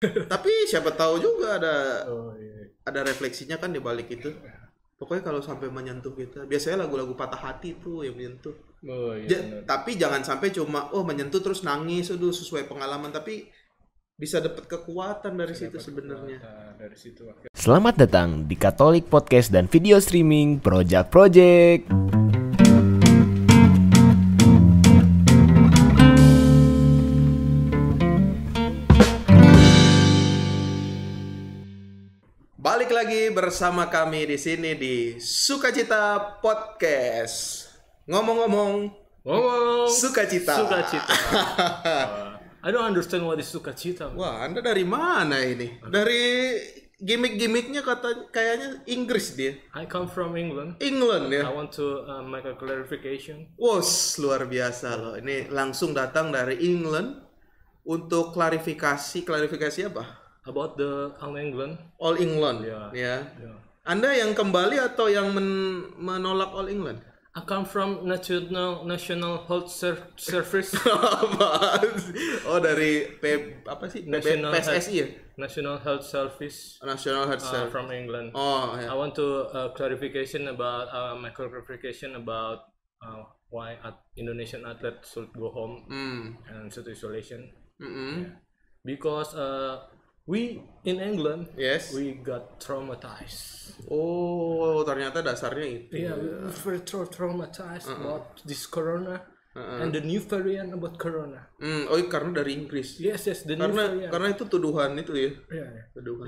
Tapi siapa tahu juga Oh iya. ada refleksinya kan di balik itu. Pokoknya kalau sampai menyentuh kita, biasanya lagu-lagu patah hati tuh yang menyentuh. Oh iya benar. Tapi jangan sampai cuma menyentuh terus nangis, aduh sesuai pengalaman, tapi bisa dapat kekuatan dari situ sebenarnya. Dari situ. Selamat datang di Katolik Podcast dan Video Streaming Project. Balik lagi bersama kami di sini di Sukacita Podcast. Ngomong-ngomong, Sukacita. I don't understand what is sukacita. Wah, Anda dari mana ini? Dari gimmick-gimmicknya kayaknya Inggris dia. I come from England. England I ya. want to make a clarification. Wos, luar biasa loh. Ini langsung datang dari England untuk klarifikasi. Klarifikasi apa? About the All England. All England. Ya. Ya. Yeah. Anda yang kembali atau yang menolak All England? I come from National Health Service. Oh, dari PSSI ya? National Health Service. National Health Service. From England. Oh, ya. I want to clarification about my clarification about why Indonesian athletes should go home and should isolation. Because we in England, Yes. we got traumatized. Oh, ternyata dasarnya itu. Yeah, we were very traumatized about this corona and the new variant about corona. Karena dari Inggris. Yes, the new variant. Karena itu tuduhan itu ya. Yeah. Tuduhan.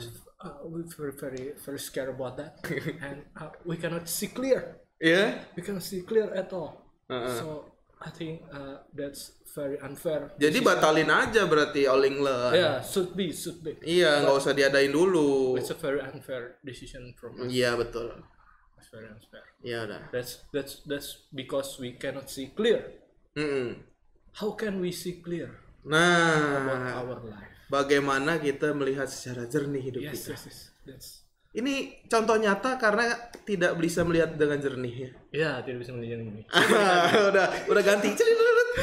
We very scared about that, and we cannot see clear. Ya. We cannot see clear at all. So I think that's very unfair. Jadi batalin aja berarti All England. Yeah, should be. Iya, nggak usah diadain dulu. It's a very unfair decision from us. Iya, betul. It's very unfair. Iya udah. That's because we cannot see clear. How can we see clear about Nah, our life? bagaimana kita melihat secara jernih hidup kita? Yes. That's Ini contoh nyata karena tidak bisa melihat dengan jernih ya. ya tidak bisa melihat ini. udah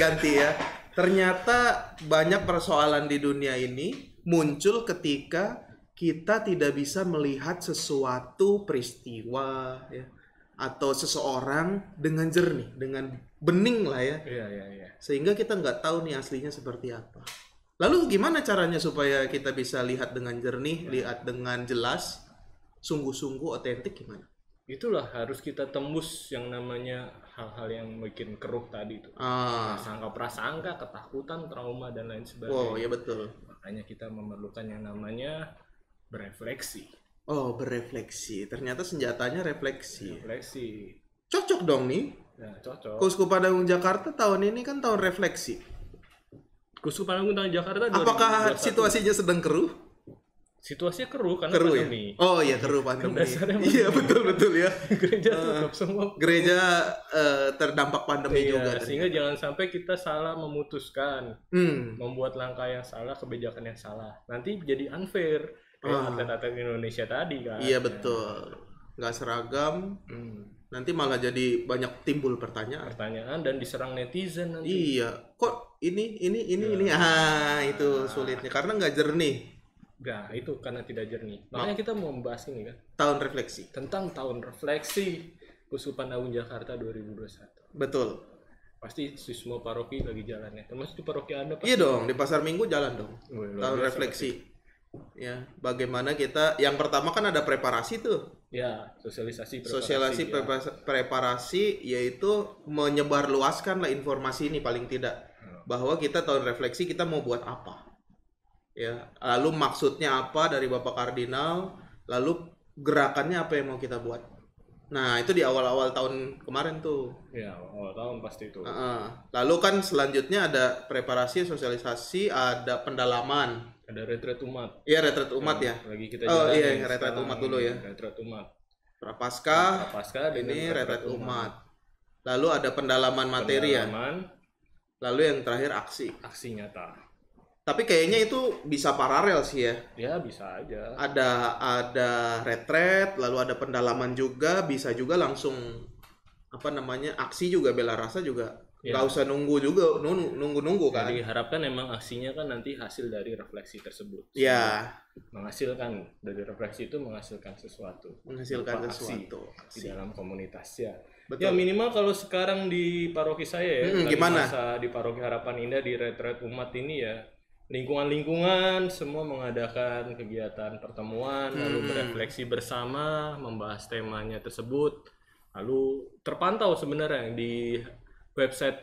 ganti ya. Ternyata banyak persoalan di dunia ini muncul ketika kita tidak bisa melihat sesuatu peristiwa ya, atau seseorang dengan jernih, dengan bening lah ya. Iya. Sehingga kita nggak tahu nih aslinya seperti apa. Lalu gimana caranya supaya kita bisa lihat dengan jernih, lihat dengan jelas, sungguh-sungguh otentik gimana? Itulah harus kita tembus yang namanya hal-hal yang bikin keruh tadi itu. Prasangka, ketakutan, trauma dan lain sebagainya. Oh, ya betul. Makanya kita memerlukan yang namanya berefleksi. Oh, berefleksi. Ternyata senjatanya refleksi. Cocok dong nih. Ya, cocok. Keuskupan Agung Jakarta tahun ini kan tahun refleksi. Keuskupan Agung Jakarta 2021. Apakah situasinya sedang keruh? Situasinya keruh karena Keruh ya? pandemi. Oh iya, keruh pandemi. Dasarnya Iya, betul ya. Gereja tutup semua. Gereja terdampak pandemi juga. Sehingga jangan sampai kita salah memutuskan, membuat langkah yang salah, kebijakan yang salah. Nanti jadi unfair kayak atlet-atlet Indonesia tadi kan. Iya betul. Nggak seragam. Nanti malah jadi banyak timbul pertanyaan dan diserang netizen nanti. Iya. Kok ini. Itu sulitnya karena nggak jernih. Nah, itu karena tidak jernih. Makanya kita mau membahas ini kan. Tahun refleksi. Tentang tahun refleksi Keuskupan Agung Jakarta 2021. Betul. Pasti di semua paroki lagi jalannya. Termasuk di paroki Anda pasti. Iya dong, di Pasar Minggu jalan dong. Tahun refleksi. Pasti. Ya, bagaimana kita yang pertama kan ada preparasi tuh. Ya, sosialisasi preparasi yaitu menyebarluaskan lah informasi ini paling tidak. Bahwa kita tahun refleksi kita mau buat apa. Ya, lalu maksudnya apa dari Bapak Kardinal, lalu gerakannya apa yang mau kita buat. Nah, itu di awal-awal tahun kemarin tuh. Ya, awal tahun pasti itu. Lalu kan selanjutnya ada preparasi, sosialisasi, ada pendalaman. Ada retret umat. Iya, retret umat ya. Lagi kita retret umat dulu ya. Retret umat. Prapaskah, ini retret umat. Lalu ada pendalaman materi ya. Lalu yang terakhir aksi nyata. Tapi kayaknya itu bisa paralel sih ya. Ya, bisa aja. Ada retret, lalu ada pendalaman juga, bisa juga langsung aksi juga bela rasa juga nggak usah nunggu juga, nunggu kan. Jadi harapkan memang aksinya kan nanti hasil dari refleksi tersebut. Ya. Menghasilkan dari refleksi itu menghasilkan sesuatu. Menghasilkan sesuatu di dalam komunitas ya. Betul. Ya minimal kalau sekarang di paroki saya ya, gimana? Masa di paroki Harapan Indah di retret umat ini ya, lingkungan semua mengadakan kegiatan pertemuan, lalu berefleksi bersama, membahas temanya tersebut, lalu terpantau sebenarnya di website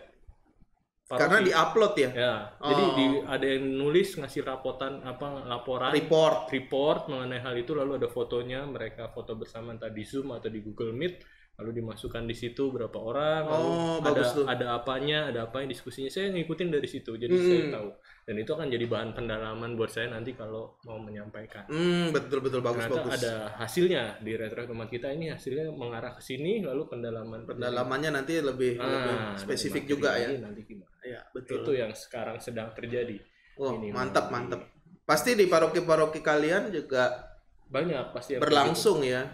paroki. Karena di-upload ya. Ya. Jadi ada yang nulis ngasih laporan report mengenai hal itu, lalu ada fotonya, mereka foto bersama entah di Zoom atau di Google Meet, lalu dimasukkan di situ berapa orang, lalu ada apanya diskusinya. Saya ngikutin dari situ, jadi saya tahu. Dan itu akan jadi bahan pendalaman buat saya nanti kalau mau menyampaikan. Betul bagus. Ada hasilnya di retret umat kita ini, hasilnya mengarah ke sini, lalu pendalamannya nanti lebih spesifik juga ya. Nanti gimana? Ya, betul. Itu yang sekarang sedang terjadi. Ini mantap. Pasti di paroki-paroki kalian juga banyak pasti berlangsung ya.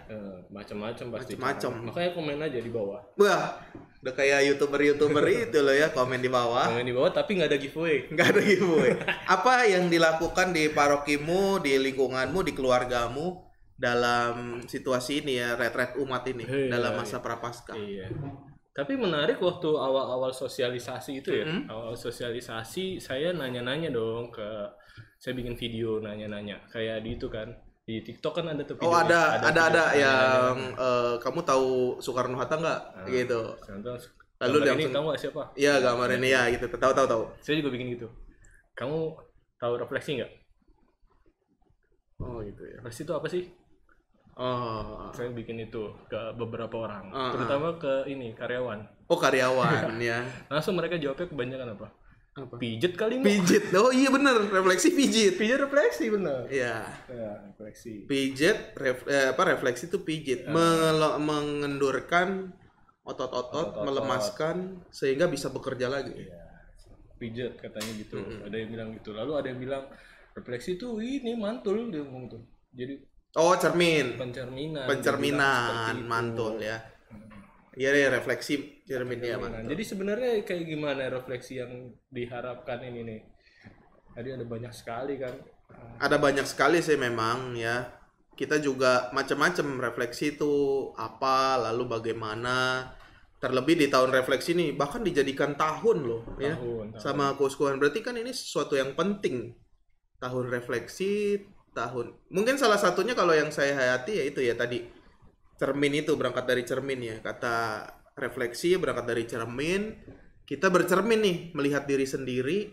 Macam-macam pasti. Makanya komen aja di bawah. Wah, udah kayak youtuber itu loh ya, komen di bawah. Komen di bawah tapi nggak ada giveaway. Apa yang dilakukan di parokimu, di lingkunganmu, di keluargamu dalam situasi ini ya, retret umat ini dalam masa Prapaskah? Iya. Tapi menarik waktu awal-awal sosialisasi itu ya. Awal sosialisasi saya nanya-nanya dong saya bikin video nanya-nanya kayak di itu kan. Di TikTok kan ada tuh video. Ada yang kamu tahu Soekarno-Hatta nggak? Gitu. Lalu ini tahu nggak siapa? Iya, gambar ini ya gitu. Tahu. Saya juga bikin gitu. Kamu tahu refleksi nggak? Oh gitu ya. Refleksi itu apa sih? Saya bikin itu ke beberapa orang, terutama ke karyawan. Karyawan ya. Langsung mereka jawabnya kebanyakan apa? Pijet kali. Pijet. Oh iya bener, refleksi pijet. Pijet refleksi bener. Iya. Ya, refleksi. Pijet refleksi itu pijet. Mengendurkan otot-otot, melemaskan sehingga bisa bekerja lagi. Iya. Pijet katanya gitu. Ada yang bilang gitu. Lalu ada yang bilang refleksi itu ini mantul, dia ngomong tuh. Jadi cermin. Pencerminan mantul ya. Iya refleksi cerminnya mantul. Jadi sebenarnya kayak gimana refleksi yang diharapkan ini nih? Tadi ada banyak sekali kan. Ada banyak sekali sih memang ya. Kita juga macam-macam refleksi itu apa, lalu bagaimana. Terlebih di tahun refleksi ini bahkan dijadikan tahun loh ya. Sama keuskupan. Berarti kan ini sesuatu yang penting. Tahun refleksi, mungkin salah satunya kalau yang saya hayati ya itu ya tadi cermin itu, berangkat dari cermin ya, kata refleksi berangkat dari cermin. Kita bercermin nih melihat diri sendiri,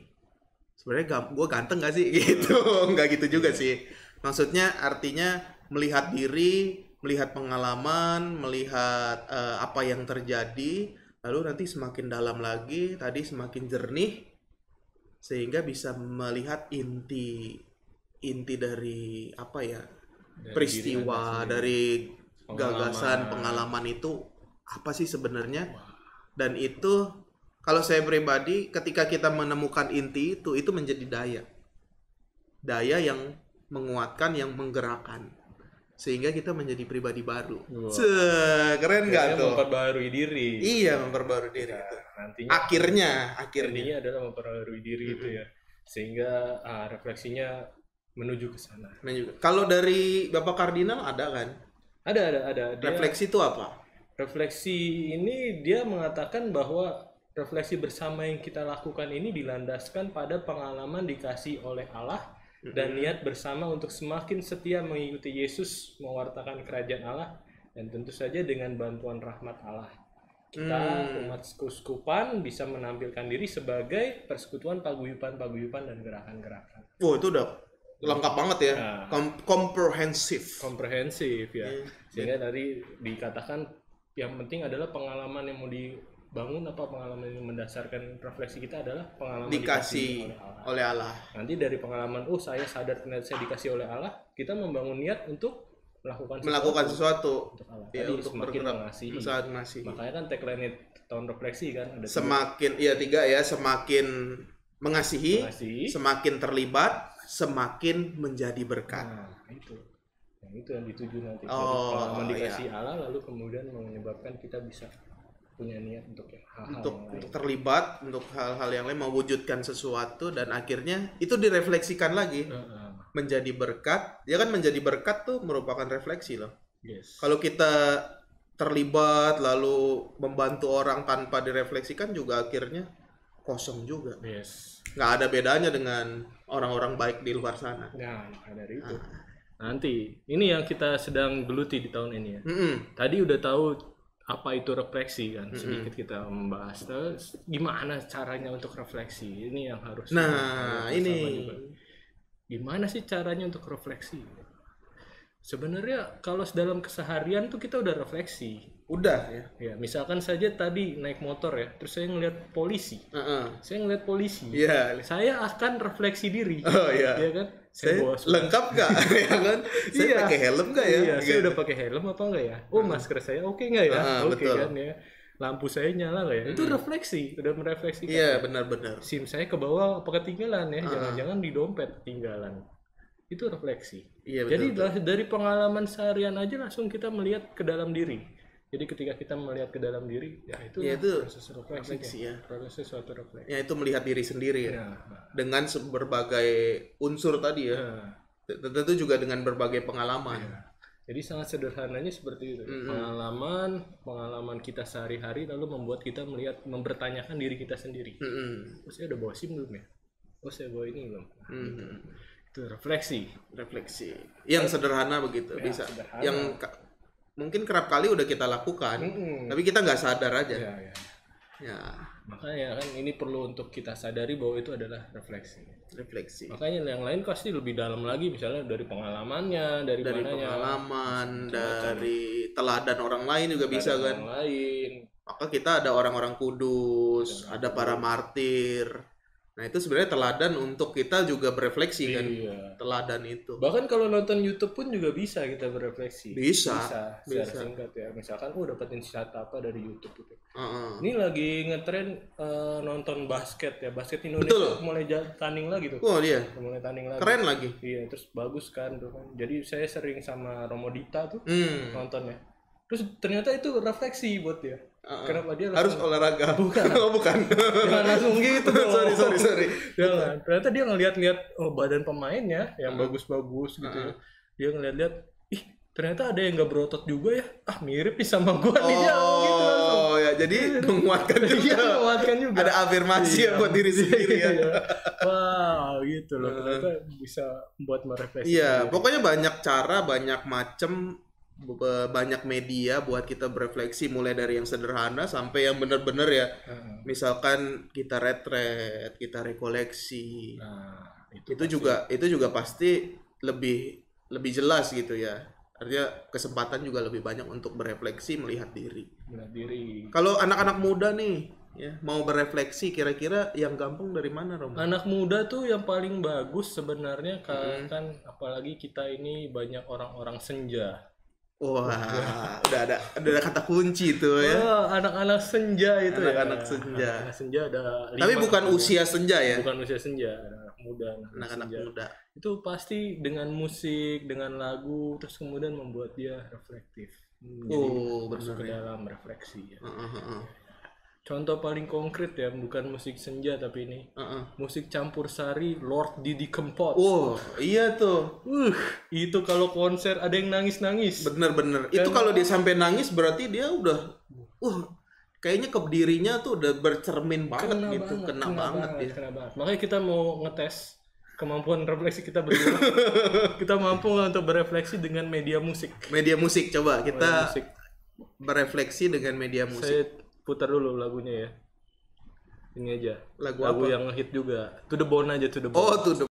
sebenarnya gue ganteng gak sih gitu. Nggak gitu juga sih, maksudnya artinya melihat diri, melihat pengalaman, melihat apa yang terjadi, lalu nanti semakin dalam lagi tadi, semakin jernih sehingga bisa melihat inti dari apa ya, peristiwa, dari gagasan, pengalaman itu apa sih sebenarnya. Dan itu kalau saya pribadi, ketika kita menemukan inti itu menjadi daya yang menguatkan, yang menggerakkan, sehingga kita menjadi pribadi baru. Keren nggak tuh? Memperbarui diri. Iya, memperbarui diri. Itu. Nantinya akhirnya adalah memperbarui diri itu ya, sehingga refleksinya menuju ke sana. Kalau dari Bapak Kardinal ada kan? Ada. Refleksi itu apa? Refleksi ini dia mengatakan bahwa refleksi bersama yang kita lakukan ini dilandaskan pada pengalaman dikasih oleh Allah dan niat bersama untuk semakin setia mengikuti Yesus, mewartakan kerajaan Allah, dan tentu saja dengan bantuan rahmat Allah. Kita umat keuskupan bisa menampilkan diri sebagai persekutuan paguyuban dan gerakan-gerakan. Itu udah lengkap banget ya. Komprehensif ya. Sehingga tadi dikatakan yang penting adalah pengalaman yang mau dibangun, pengalaman yang mendasarkan refleksi kita adalah pengalaman dikasih oleh Allah. Nanti dari pengalaman saya sadar ternyata saya dikasih oleh Allah, kita membangun niat untuk melakukan sesuatu untuk Allah. Ya, untuk semakin mengasihi. Makanya kan tagline tahun refleksi kan ada semakin 3 ya, semakin mengasihi, semakin terlibat, semakin menjadi berkat. Itu yang dituju nanti. Pengalaman dikasih Allah lalu kemudian menyebabkan kita bisa punya niat untuk hal-hal untuk terlibat untuk hal-hal yang lain, mewujudkan sesuatu, dan akhirnya itu direfleksikan lagi menjadi berkat. Ya kan, menjadi berkat tuh merupakan refleksi loh. Yes. Kalau kita terlibat lalu membantu orang tanpa direfleksikan juga akhirnya kosong juga. Yes. Nggak ada bedanya dengan orang-orang baik di luar sana. Nah, maka dari itu. Nanti, ini yang kita sedang geluti di tahun ini ya. Tadi udah tahu apa itu refleksi kan, sedikit kita membahas. Terus gimana caranya untuk refleksi? Ini yang harus. Nah, ini. Juga. Gimana sih caranya untuk refleksi? Sebenarnya kalau dalam keseharian tuh kita udah refleksi. Udah ya. Ya, misalkan saja tadi naik motor ya, terus saya ngeliat polisi. Saya ngeliat polisi. Iya. Saya akan refleksi diri. Oh iya. Iya kan? Saya lengkap nggak? Ya kan? Saya pakai helm nggak ya? Iya, saya udah pakai helm apa enggak ya? Oh, masker saya oke nggak ya? Oke kan ya. Lampu saya nyala nggak ya? Itu refleksi, udah merefleksikan. Iya, benar-benar. SIM saya ke bawah apa ketinggalan ya? Jangan-jangan di dompet ketinggalan. Itu refleksi. Iya, jadi dari pengalaman seharian aja langsung kita melihat ke dalam diri. Jadi ketika kita melihat ke dalam diri, ya itu proses refleksi ya. Proses suatu refleksi. Ya itu melihat diri sendiri ya. Dengan berbagai unsur tadi ya. Tentu juga dengan berbagai pengalaman. Ya. Jadi sangat sederhananya seperti itu. Pengalaman kita sehari-hari lalu membuat kita mempertanyakan diri kita sendiri. Oh, saya udah bawa SIM belum ya? Oh, saya bawa ini belum? Itu refleksi yang sederhana begitu ya, bisa sederhana. Yang mungkin kerap kali udah kita lakukan tapi kita nggak sadar aja ya. Makanya kan ini perlu untuk kita sadari bahwa itu adalah refleksi. Makanya yang lain pasti lebih dalam lagi, misalnya dari pengalamannya, dari pengalaman, dari teladan orang lain juga bisa kan. Maka kita ada orang-orang kudus, ada para martir. Nah itu sebenarnya teladan untuk kita juga berefleksi kan, teladan itu. Bahkan kalau nonton YouTube pun juga bisa kita berefleksi. Bisa. Secara singkat ya. Misalkan, dapat insight apa dari YouTube gitu. Ini lagi ngetren nonton basket ya, basket Indonesia. Betul. Mulai tanding lagi tuh. Oh iya. Mulai tanding lagi. Keren lagi. Iya, terus bagus kan tuh kan. Jadi saya sering sama Romo Dita tuh nontonnya. Terus ternyata itu refleksi buat dia. Kenapa dia harus olahraga? Bukan. Bukan. Jangan langsung gitu. sorry. Jangan. Ternyata dia ngeliat-lihat badan pemainnya yang bagus-bagus gitu ya. Dia ngeliat-lihat, ternyata ada yang nggak berotot juga ya. Mirip nih sama gua nih dia gitu. Oh ya, jadi menguatkan juga. Ada afirmasi ya buat diri sendiri ya. Wow, gitu loh. Ternyata bisa buat merefleksi. Iya, pokoknya banyak cara, banyak macam, banyak media buat kita berefleksi, mulai dari yang sederhana sampai yang benar-benar ya. Misalkan kita retret, kita rekoleksi. Itu juga pasti lebih jelas gitu ya. Artinya kesempatan juga lebih banyak untuk berefleksi, melihat diri. Kalau anak-anak muda nih ya mau berefleksi, kira-kira yang gampang dari mana, Romo? Anak muda tuh yang paling bagus sebenarnya kan apalagi kita ini banyak orang-orang senja. Wah, udah ada kata kunci tuh ya. Anak-anak senja itu anak-anak ya. senja. Anak senja ada 5. Tapi bukan usia senja ya. Bukan usia senja, anak muda. Anak-anak muda. Itu pasti dengan musik, dengan lagu, terus kemudian membuat dia reflektif. Masuk ke dalam refleksi ya. Contoh paling konkret ya, bukan musik senja tapi ini musik campur sari Lord Didi Kempot. Oh iya tuh. Itu kalau konser ada yang nangis. Bener. Itu kalau dia sampai nangis berarti dia udah, kayaknya ke dirinya tuh udah bercermin banget gitu, kena banget. Makanya kita mau ngetes kemampuan refleksi kita berdua. Kita mampu untuk berefleksi dengan media musik. Media musik, coba kita berefleksi dengan media musik. Saya putar dulu lagunya ya. Ini aja. Lagu yang ngehit juga. To the Bone aja, To the Bone. Oh, To the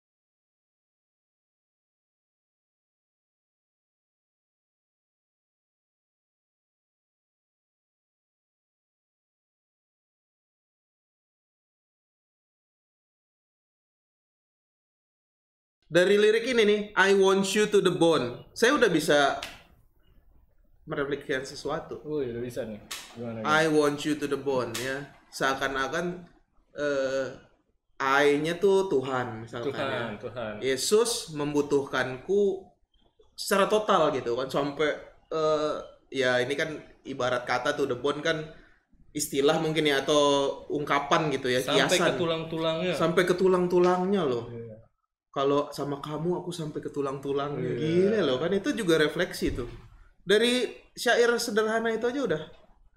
Dari lirik ini nih, I want you to the bone. Saya udah bisa merefleksikan sesuatu. Udah bisa nih. Gimana? I want you to the bone ya. Seakan-akan I-nya tuh Tuhan misalkan. Tuhan. Yesus membutuhkanku secara total gitu kan, sampai ya ini kan ibarat kata to the bone kan istilah mungkin ya atau ungkapan gitu ya, sampai kiasan. ke tulang-tulangnya. Sampai ke tulang-tulangnya loh. Kalau sama kamu aku sampai ke tulang-tulangnya. Gila loh, kan itu juga refleksi tuh. Dari syair sederhana itu aja udah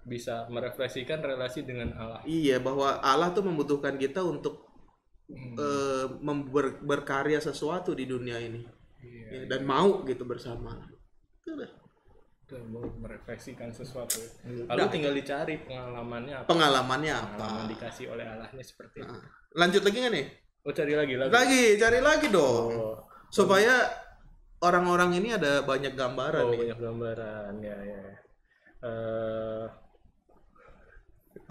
bisa merefleksikan relasi dengan Allah. Iya, bahwa Allah tuh membutuhkan kita untuk berkarya sesuatu di dunia ini. Ya, dan mau gitu bersama. Itu udah. Mau merefleksikan sesuatu. Lalu tinggal dicari pengalamannya apa. Pengalaman dikasih oleh Allahnya seperti itu. Lanjut lagi nggak nih? Oh, cari lagi. Cari lagi dong. Supaya orang-orang ini ada banyak gambaran nih. Banyak gambaran ya.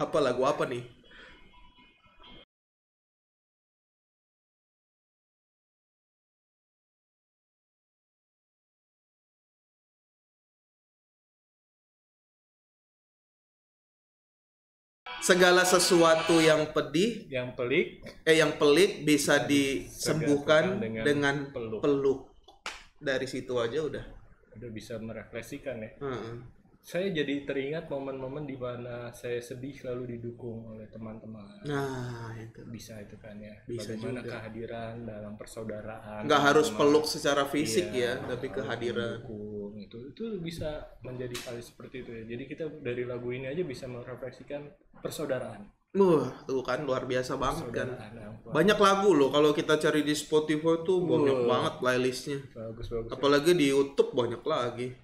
Apa lagu apa nih? Segala sesuatu yang pedih, yang pelik bisa disembuhkan dengan peluk. Dari situ aja udah bisa merefleksikan ya. Saya jadi teringat momen-momen di mana saya sedih lalu didukung oleh teman-teman. Nah, itu bisa itu kan ya. Bisa bagaimana juga. Kehadiran dalam persaudaraan. Nggak harus peluk secara fisik ya, tapi kehadiran. Itu bisa menjadi hal seperti itu ya. Jadi kita dari lagu ini aja bisa merefleksikan persaudaraan. Tuh kan luar biasa banget kan. Banyak lagu loh kalau kita cari di Spotify tuh banyak banget playlistnya. Bagus. Apalagi di YouTube banyak lagi.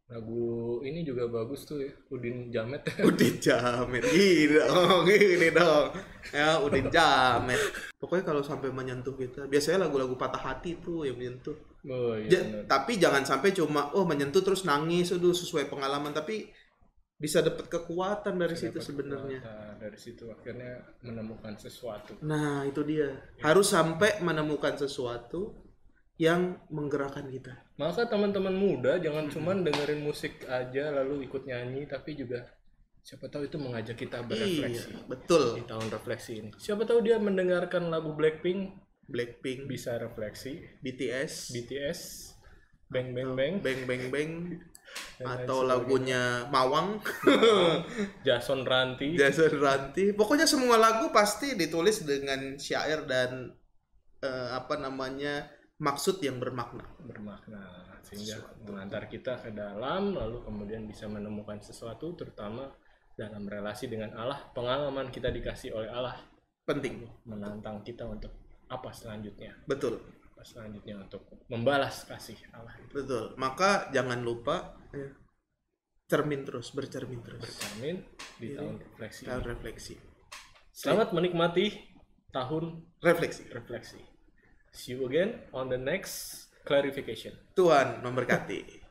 Lagu ini juga bagus tuh ya, Udin Djamet. Udin Djamet, gini dong. Ya, Udin Djamet. Pokoknya kalau sampai menyentuh kita, biasanya lagu-lagu patah hati tuh yang menyentuh. Tapi jangan sampai cuma menyentuh terus nangis, sesuai pengalaman, tapi bisa dapat kekuatan dari situ sebenarnya. Dari situ akhirnya menemukan sesuatu. Nah, itu dia. Harus sampai menemukan sesuatu yang menggerakkan kita. Maka teman-teman muda jangan cuma dengerin musik aja lalu ikut nyanyi, tapi juga siapa tahu itu mengajak kita berefleksi. Iya, betul. Di tahun refleksi ini. Siapa tahu dia mendengarkan lagu Blackpink bisa refleksi. BTS, Bang Bang Bang, atau lagunya Mawang, Jason Ranti. Pokoknya semua lagu pasti ditulis dengan syair dan maksud yang bermakna sehingga mengantar kita ke dalam, lalu kemudian bisa menemukan sesuatu, terutama dalam relasi dengan Allah. Pengalaman kita dikasih oleh Allah penting, menantang kita untuk apa selanjutnya. Betul. Selanjutnya untuk membalas kasih Allah. Betul. Maka jangan lupa bercermin terus di tahun refleksi. Selamat menikmati tahun refleksi. See you again on the next clarification. Tuhan memberkati.